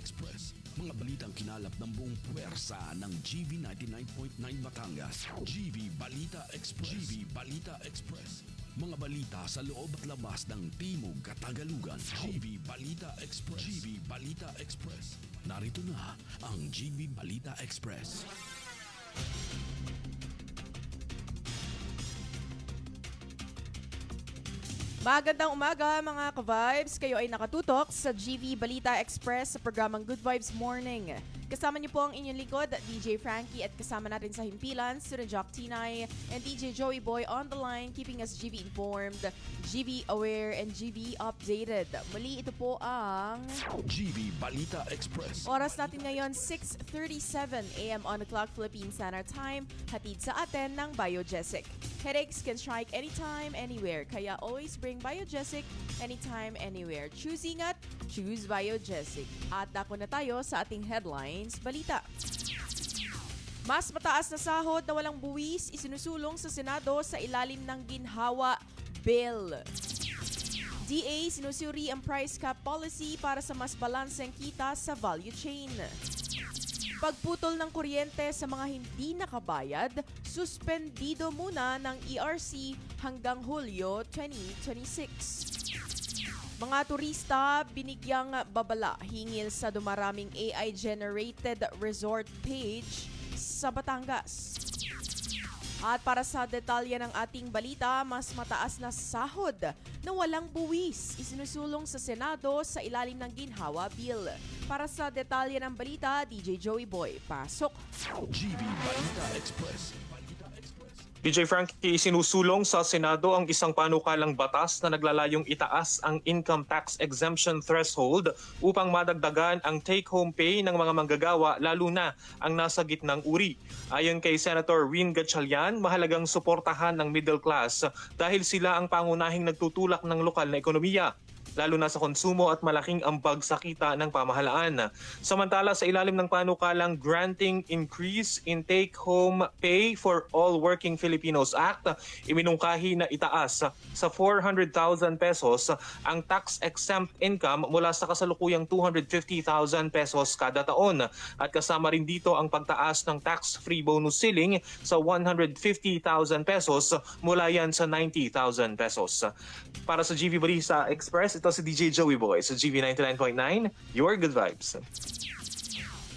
Express. Mga balitang kinalap ng buong puwersa ng GV 99.9 Batangas. GV Balita Express. GV Balita Express. Mga balita sa loob at labas ng Timog Katagalugan. GV Balita Express. GV Balita Express. Narito na ang GV Balita Express. Magandang umaga mga ka-vibes. Kayo ay nakatutok sa GV Balita Express sa programang Good Vibes Morning. Kasama niyo po ang inyong lingkod, DJ Frankie, at kasama natin sa himpilan, si Renjock Tinay and DJ Joey Boy on the line, keeping us GV informed, GV aware, and GV updated. Muli, ito po ang GV Balita Express. oras natin ngayon, 6:37 a.m. on the clock, Philippine Standard Time. Hatid sa atin ng Biogesic. Headaches can strike anytime, anywhere. Kaya always bring Biogesic anytime, anywhere. Choose ingat, choose Biogesic. At ako na tayo sa ating headlines balita. Mas mataas na sahod na walang buwis isinusulong sa Senado sa ilalim ng ginhawa bill. DA sinusuri ang price cap policy para sa mas balanseng kita sa value chain. Pagputol ng kuryente sa mga hindi nakabayad, suspendido muna ng ERC hanggang Hulyo 2026. Mga turista binigyang babala hingil sa dumaraming AI-generated resort page sa Batangas. At para sa detalye ng ating balita, mas mataas na sahod na walang buwis isinusulong sa Senado sa ilalim ng ginhawa bill. Para sa detalye ng balita, DJ Joey Boy, pasok. GV Balita Express. DJ Frankie, sinusulong sa Senado ang isang panukalang batas na naglalayong itaas ang income tax exemption threshold upang madagdagan ang take-home pay ng mga manggagawa lalo na ang nasa gitnang uri. Ayon kay Senator Win Gatchalian, mahalagang suportahan ng middle class dahil sila ang pangunahing nagtutulak ng lokal na ekonomiya, lalo na sa konsumo at malaking ambag sa kita ng pamahalaan. Samantala, sa ilalim ng panukalang Granting Increase in Take-Home Pay for All Working Filipinos Act, iminungkahi na itaas sa 400,000 pesos ang tax-exempt income mula sa kasalukuyang 250,000 pesos kada taon. At kasama rin dito ang pagtaas ng tax-free bonus ceiling sa 150,000 pesos mula yan sa 90,000 pesos. Para sa GV Balita Express, ito si DJ Joey Boy sa GV 99.9, your good vibes.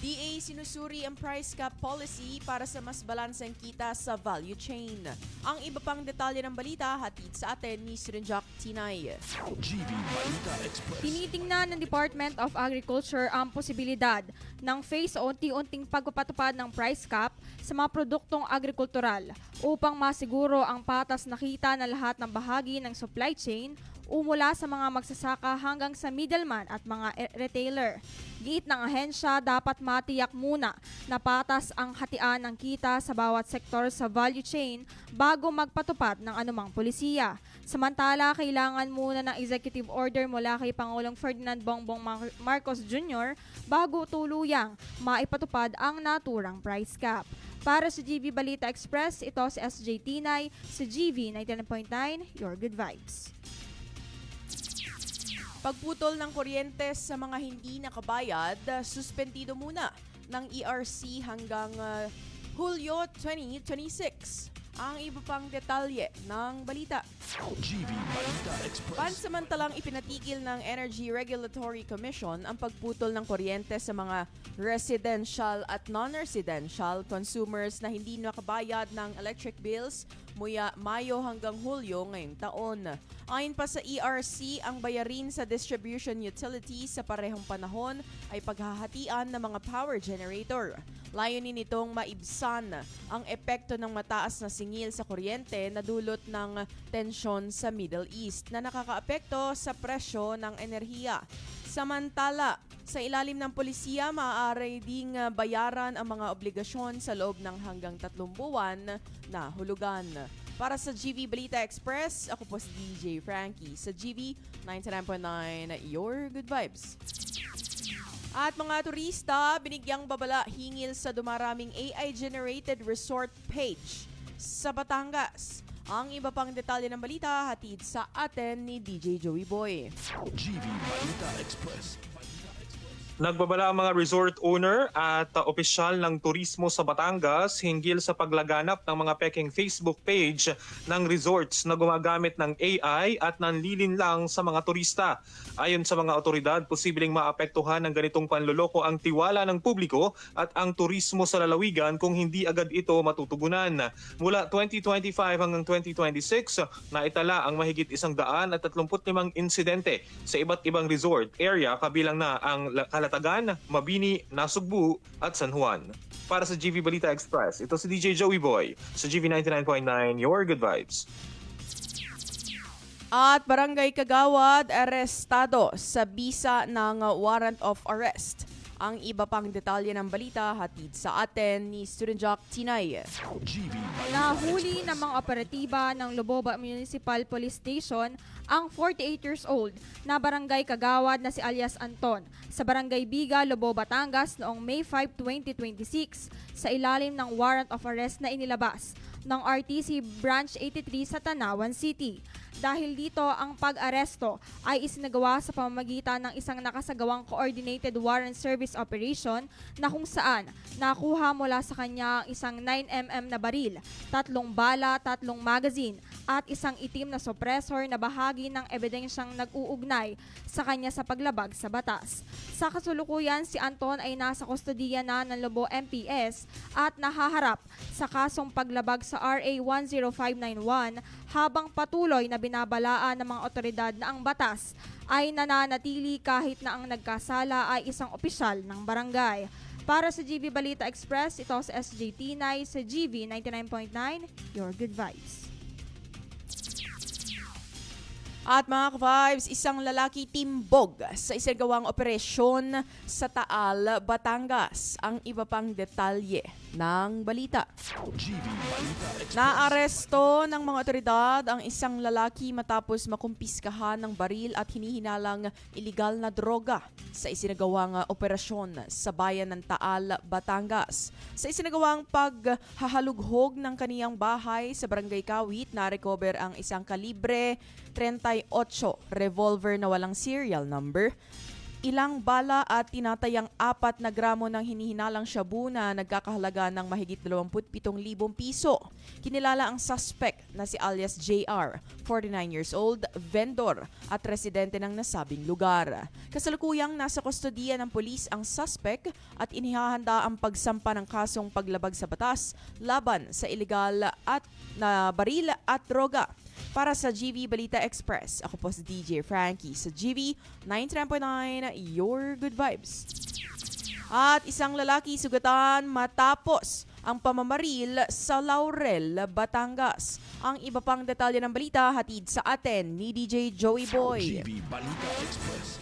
DA sinusuri ang price cap policy para sa mas balanseng kita sa value chain. Ang iba pang detalye ng balita hatid sa atin ni Renjock Tinay. GV Balita Express. Tinitingnan ng Department of Agriculture ang posibilidad ng phase o unti-unting pagpapatupad ng price cap sa mga produktong agrikultural upang masiguro ang patas na kita na lahat ng bahagi ng supply chain mula sa mga magsasaka hanggang sa middleman at mga retailer. Giit ng ahensya, dapat matiyak muna na patas ang hatian ng kita sa bawat sektor sa value chain bago magpatupad ng anumang polisiya. Samantala, kailangan muna ng executive order mula kay Pangulong Ferdinand Bongbong Marcos Jr. bago tuluyang maipatupad ang naturang price cap. Para sa GV Balita Express, ito si SJ Tinay sa GV 99.9, your good vibes. Pagputol ng kuryente sa mga hindi nakabayad, suspendido muna ng ERC hanggang Hulyo 2026. Ang iba pang detalye ng balita. GV Balita Express. Pansamantalang ipinatigil ng Energy Regulatory Commission ang pagputol ng kuryente sa mga residential at non-residential consumers na hindi nakabayad ng electric bills mula Mayo hanggang Hulyo ngayong taon. Ayon pa sa ERC, ang bayarin sa distribution utilities sa parehong panahon ay paghahatian ng mga power generator. Layunin nitong maibsan ang epekto ng mataas na singil sa kuryente na dulot ng tensyon sa Middle East na nakakaapekto sa presyo ng enerhiya. Samantala, sa ilalim ng polisiya, maaari ding bayaran ang mga obligasyon sa loob ng hanggang 3 buwan na hulugan. Para sa GV Balita Express, ako po si DJ Frankie sa GV 99.9, your good vibes. At mga turista, binigyang babala hingil sa dumaraming AI-generated resort page sa Batangas. Ang iba pang detalye ng balita hatid sa atin ni DJ Joey Boy. GV Balita Express. Nagbabala ang mga resort owner at opisyal ng turismo sa Batangas hinggil sa paglaganap ng mga peking Facebook page ng resorts na gumagamit ng AI at nanlilinlang sa mga turista. Ayon sa mga otoridad, posibleng maapektuhan ng ganitong panloloko ang tiwala ng publiko at ang turismo sa lalawigan kung hindi agad ito matutugunan. Mula 2025 hanggang 2026, naitala ang mahigit 135 insidente sa iba't ibang resort area kabilang na ang Kalatagan, Mabini, Nasugbu at San Juan. Para sa GV Balita Express, ito si DJ Joey Boy sa GV 99.9, Your Good Vibes. At Barangay Kagawad, arestado sa bisa ng warrant of arrest. Ang iba pang detalye ng balita hatid sa atin ni Student Jock Tinay. GV Nahuli ng mga operatiba ng Loboba Municipal Police Station ang 48 years old na barangay kagawad na si alias Anton sa Barangay Biga, Lobo, Batangas noong May 5, 2026 sa ilalim ng warrant of arrest na inilabas ng RTC Branch 83 sa Tanawan City. Dahil dito, ang pag-aresto ay isinagawa sa pamamagitan ng isang nakasagawang coordinated warrant service operation na kung saan nakuha mula sa kanya ang isang 9mm na baril, 3 bala, 3 magazine at isang itim na suppressor na bahagi ng ebidensyang nag-uugnay sa kanya sa paglabag sa batas. Sa kasulukuyan, si Anton ay nasa kustodiya na ng Lobo MPS at nahaharap sa kasong paglabag sa RA 10591 habang patuloy na binabalaan ng mga otoridad na ang batas ay nananatili kahit na ang nagkasala ay isang opisyal ng barangay. Para sa GV Balita Express, ito si SJ Tinay sa GV 99.9, Your Good Vibes. At mga ka-vibes, isang lalaki timbog sa isagawang operasyon sa Taal, Batangas. Ang iba pang detalye ng balita. GV Balita Express. Naaresto ng mga otoridad ang isang lalaki matapos makumpiskahan ng baril at hinihinalang iligal na droga sa isinagawang operasyon sa bayan ng Taal, Batangas. Sa isinagawang paghahalughog ng kaniyang bahay sa Barangay Kawit, na-recover ang isang kalibre 38 revolver na walang serial number, ilang bala at tinatayang 4 na gramo ng hinihinalang shabu na nagkakahalaga ng mahigit 27,000 piso. Kinilala ang suspect na si alias JR, 49 years old, vendor at residente ng nasabing lugar. Kasalukuyang nasa kustodiya ng pulis ang suspect at inihahanda ang pagsampa ng kasong paglabag sa batas laban sa ilegal at na baril at droga. Para sa GV Balita Express, ako po si DJ Frankie sa GV 99.9, Your Good Vibes. At isang lalaki sugatan matapos ang pamamaril sa Laurel, Batangas. Ang iba pang detalye ng balita hatid sa atin ni DJ Joey Boy. GV Balita Express.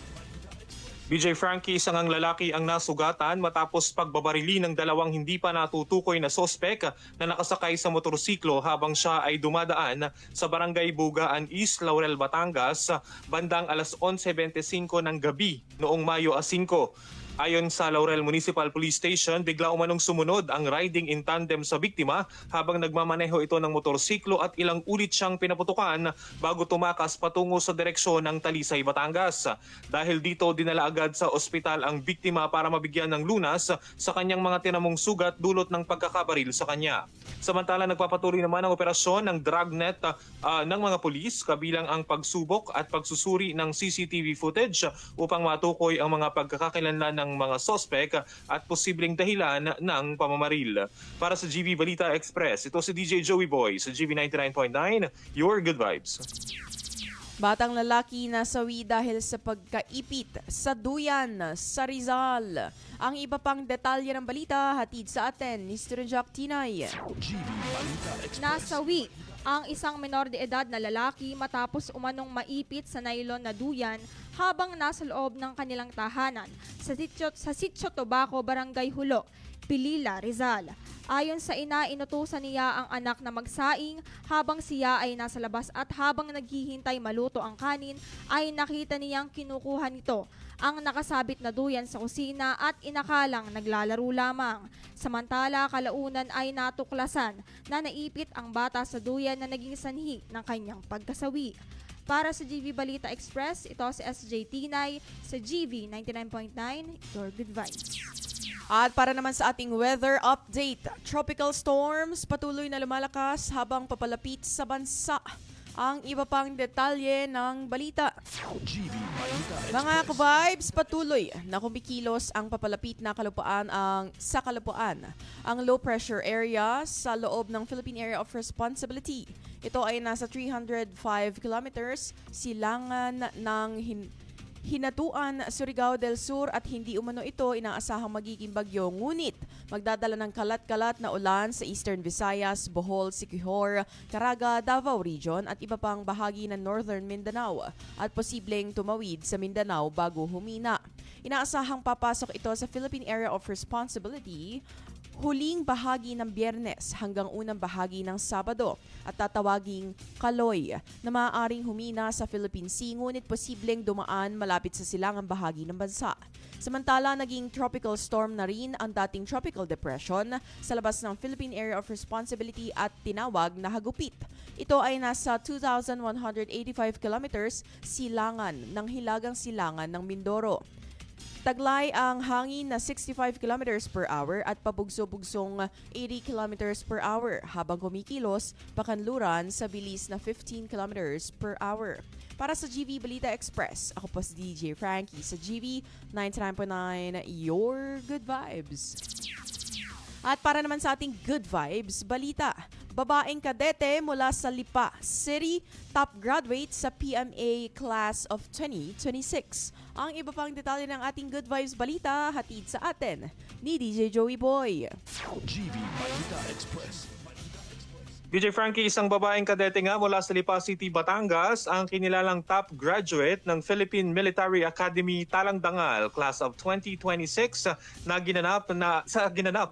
DJ Frankie, isang ang lalaki ang nasugatan matapos pagbabarili ng 2 hindi pa natutukoy na sospek na nakasakay sa motorsiklo habang siya ay dumadaan sa Barangay Bugaan East, Laurel, Batangas bandang alas 11:25 ng gabi noong Mayo 5. Ayon sa Laurel Municipal Police Station, bigla umanong sumunod ang riding in tandem sa biktima habang nagmamaneho ito ng motorsiklo at ilang ulit siyang pinaputukan bago tumakas patungo sa direksyon ng Talisay, Batangas. Dahil dito, dinala agad sa ospital ang biktima para mabigyan ng lunas sa kanyang mga tinamong sugat dulot ng pagkakabaril sa kanya. Samantala, nagpapatuloy naman ang operasyon ng dragnet ng mga pulis kabilang ang pagsubok at pagsusuri ng CCTV footage upang matukoy ang mga pagkakakilanlan ng mga sospek at posibleng dahilan ng pamamaril. Para sa GV Balita Express, ito si DJ Joey Boy sa GV 99.9, Your Good Vibes. Batang lalaki nasawi dahil sa pagkaipit sa duyan sa Rizal. Ang iba pang detalye ng balita hatid sa atin ni Student Jock Tinay. GV Balita Express. Nasawi ang isang menor de edad na lalaki matapos umanong maipit sa nylon na duyan habang nasa loob ng kanilang tahanan sa Sitio Tobaco, Barangay Hulo, Pilila, Rizal. Ayon sa ina, inutusan niya ang anak na magsaing habang siya ay nasa labas at habang naghihintay maluto ang kanin ay nakita niyang kinukuha nito ang nakasabit na duyan sa kusina at inakalang naglalaro lamang. Samantala, kalaunan ay natuklasan na naipit ang bata sa duyan na naging sanhi ng kanyang pagkasawi. Para sa GV Balita Express, ito si SJ Tinay sa GV 99.9, your good vibes. At para naman sa ating weather update, tropical storms patuloy na lumalakas habang papalapit sa bansa. Ang iba pang detalye ng balita. GV Balita Mga Express. ka-vibes, patuloy na kumikilos ang papalapit na kalupaan ang low pressure area sa loob ng Philippine Area of Responsibility. Ito ay nasa 305 kilometers silangan ng Hinatuan, Surigao del Sur at hindi umano ito inaasahang magiging bagyo, ngunit magdadala ng kalat-kalat na ulan sa Eastern Visayas, Bohol, Siquijor, Caraga, Davao Region at iba pang bahagi ng Northern Mindanao at posibleng tumawid sa Mindanao bago humina. Inaasahang papasok ito sa Philippine Area of Responsibility huling bahagi ng Biyernes hanggang unang bahagi ng Sabado at tatawaging Kaloy na maaaring humina sa Philippine Sea ngunit posibleng dumaan malapit sa silangang bahagi ng bansa. Samantala, naging tropical storm na rin ang dating tropical depression sa labas ng Philippine Area of Responsibility at tinawag na Hagupit. Ito ay nasa 2,185 kilometers silangan ng hilagang silangan ng Mindoro. Taglay ang hangin na 65 kilometers per hour at pabugso-bugsong 80 kilometers per hour habang kumikilos pakanluran sa bilis na 15 kilometers per hour. Para sa GV Balita Express, ako po si DJ Frankie sa GV 99.9, your good vibes. At para naman sa ating good vibes, balita. Babaeng kadete mula sa Lipa City, top graduate sa PMA Class of 2026. Ang iba pang detalye ng ating good vibes balita, hatid sa atin ni DJ Joey Boy. GV Balita Express. DJ Frankie, isang babaeng kadete nga mula sa Lipa City, Batangas, ang kinilalang top graduate ng Philippine Military Academy Talang-Dangal Class of 2026 na ginanap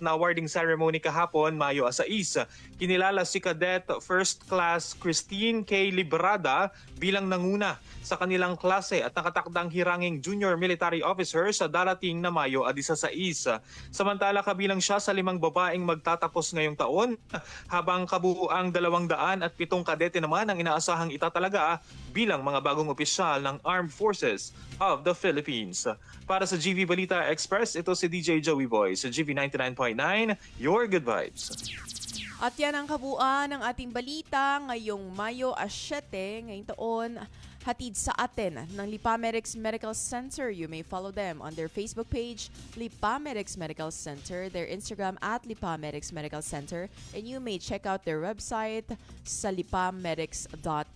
na awarding ceremony kahapon, Mayo 6. Kinilala si Cadet First Class Christine K. Librada bilang nanguna sa kanilang klase at nakatakdang hiranging junior military officer sa darating na Mayo 16. Samantala, kabilang siya sa 5 babaeng magtatapos ngayong taon, habang kabuuang 207 kadete naman ang inaasahang itatalaga bilang mga bagong opisyal ng Armed Forces of the Philippines. Para sa GV Balita Express, ito si DJ Joey Boy sa GV 99.9, your good vibes. At yan ang kabuuan ng ating balita ngayong Mayo 7 ngayong taon. Hatid sa atin ng Lipamedics Medical Center. You may follow them on their Facebook page, Lipamedics Medical Center, their Instagram at Lipamedics Medical Center, and you may check out their website sa lipamedics.com.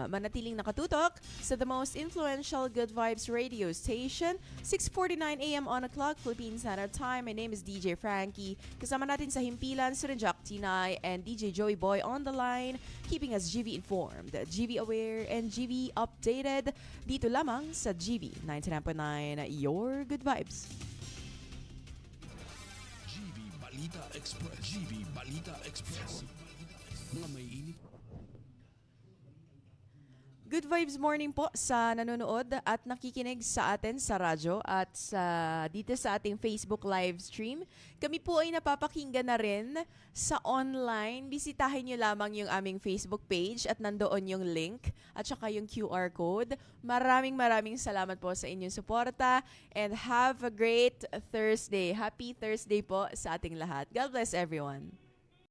Manatiling nakatutok sa the most influential Good Vibes radio station, 6:49 AM on the clock, Philippine Standard Time. My name is DJ Frankie. Kasama natin sa himpilan si Renjak Tinay and DJ Joey Boy on the line, keeping us GV informed, GV aware, and GV updated dito lamang sa GV 99.9, your good vibes. GV Balita Express. GV Balita Express. Mga may init. Good vibes morning po sa nanonood at nakikinig sa atin sa radyo at dito sa ating Facebook live stream. Kami po ay napapakinggan na rin sa online. Bisitahin nyo lamang yung aming Facebook page at nandoon yung link at saka yung QR code. Maraming salamat po sa inyong suporta and have a great Thursday. Happy Thursday po sa ating lahat. God bless everyone.